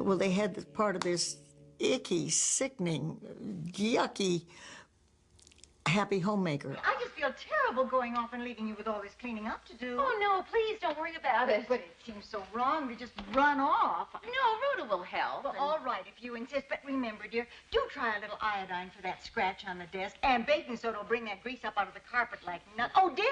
Well, they had part of this icky, sickening, yucky Happy Homemaker. I just feel terrible going off and leaving you with all this cleaning up to do. Oh, no, please don't worry about it. But it seems so wrong to just run off. No, Rhoda will help. Well, all right, if you insist. But remember, dear, do try a little iodine for that scratch on the desk. And baking soda will bring that grease up out of the carpet like nothing. Oh, dear,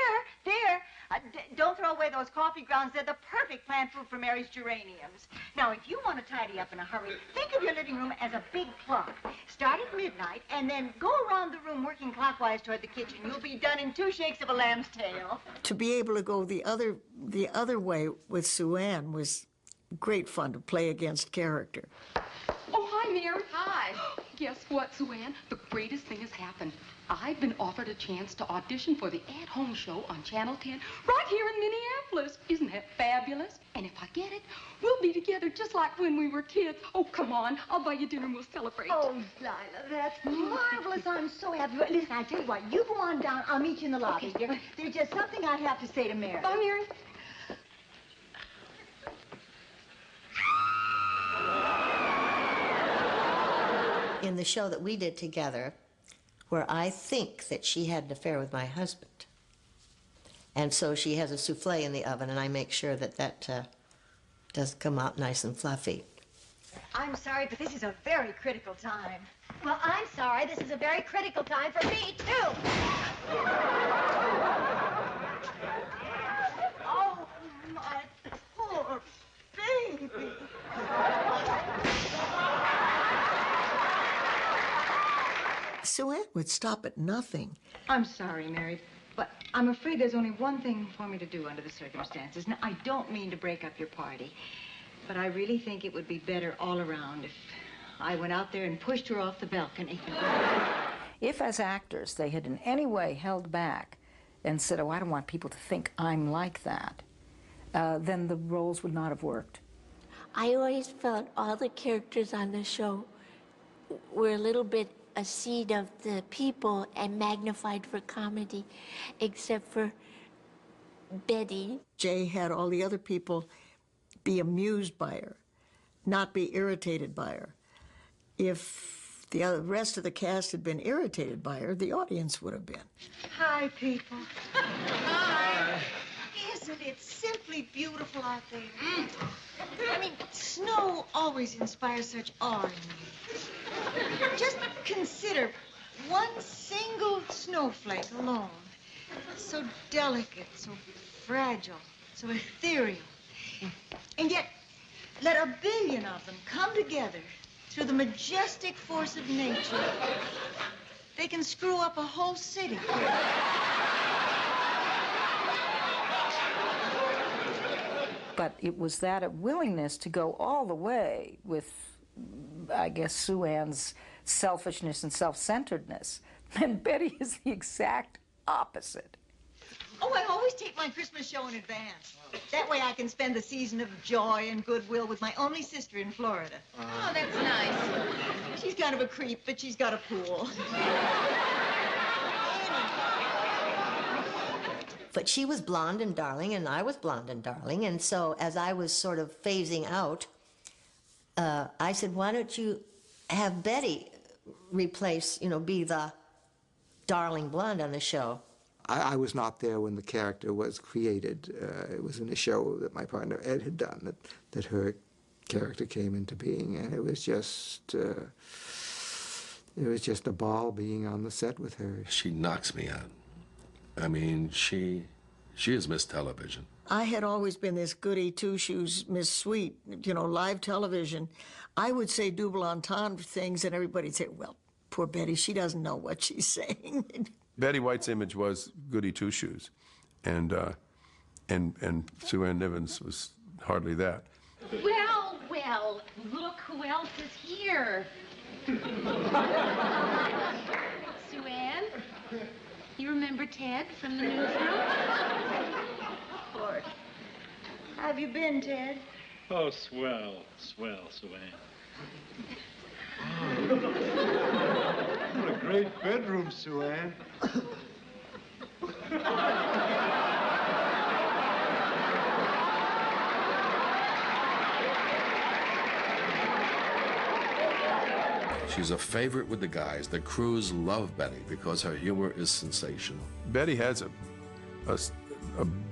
don't throw away those coffee grounds. They're the perfect plant food for Mary's geraniums. Now, if you want to tidy up in a hurry, think of your living room as a big clock. Start at midnight and then go around the room working clockwise toward the kitchen. You'll be done in 2 shakes of a lamb's tail. To be able to go the other way with Sue Ann was great fun to play against character. Oh, hi, Mary. Hi. Guess what, Sue Ann? The greatest thing has happened. I've been offered a chance to audition for the at-home show on Channel 10 right here in Minneapolis. Isn't that fabulous? And if I get it, we'll be together just like when we were kids. Oh, come on. I'll buy you dinner and we'll celebrate. Oh, Lila, that's marvelous. I'm so happy. Listen, I tell you what, you go on down. I'll meet you in the lobby, Okay. dear. There's just something I have to say to Mary. Bye, Mary. In the show that we did together, where I think that she had an affair with my husband. And so she has a souffle in the oven, and I make sure that that does come out nice and fluffy. I'm sorry, but this is a very critical time. Well, I'm sorry. This is a very critical time for me, too. Oh, my poor baby. Sue Ann would stop at nothing. I'm sorry, Mary, but I'm afraid there's only one thing for me to do under the circumstances. Now, I don't mean to break up your party, but I really think it would be better all around if I went out there and pushed her off the balcony. If, as actors, they had in any way held back and said, oh, I don't want people to think I'm like that, then the roles would not have worked. I always felt all the characters on the show were a little bit a seed of the people and magnified for comedy, except for Betty. Jay had all the other people be amused by her, not be irritated by her. If the rest of the cast had been irritated by her, the audience would have been. Hi, people. Hi. Isn't it simply beautiful out there? I mean, snow always inspires such awe in me. Just consider one single snowflake alone. So delicate, so fragile, so ethereal. And yet, let a billion of them come together through the majestic force of nature. They can screw up a whole city. But it was that willingness to go all the way with, I guess, Sue Ann's selfishness and self-centeredness. And Betty is the exact opposite. Oh, I always take my Christmas show in advance. That way I can spend the season of joy and goodwill with my only sister in Florida. Oh, that's nice. She's kind of a creep, but she's got a pool. But she was blonde and darling, and I was blonde and darling, and so as I was sort of phasing out, I said, why don't you have Betty replace, be the darling blonde on the show? I was not there when the character was created. It was in a show that my partner Ed had done that her character came into being, and it was just a ball being on the set with her. She knocks me out. I mean, she is Miss Television. I had always been this goody two-shoes Miss Sweet, live television. I would say double entendre things, and everybody'd say, well, poor Betty, she doesn't know what she's saying. Betty White's image was goody two-shoes, and Sue Ann Nivens was hardly that. Well, look who else is here. Sue Ann, you remember Ted from the newsroom? Lord. How have you been, Ted? Oh, swell, Sue Ann. What a great bedroom, Sue Ann. She's a favorite with the guys. The crews love Betty because her humor is sensational. Betty has a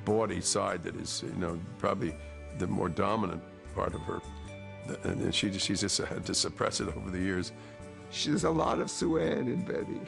bawdy side that is, probably the more dominant part of her. And she's just had to suppress it over the years. There's a lot of Sue Ann in Betty.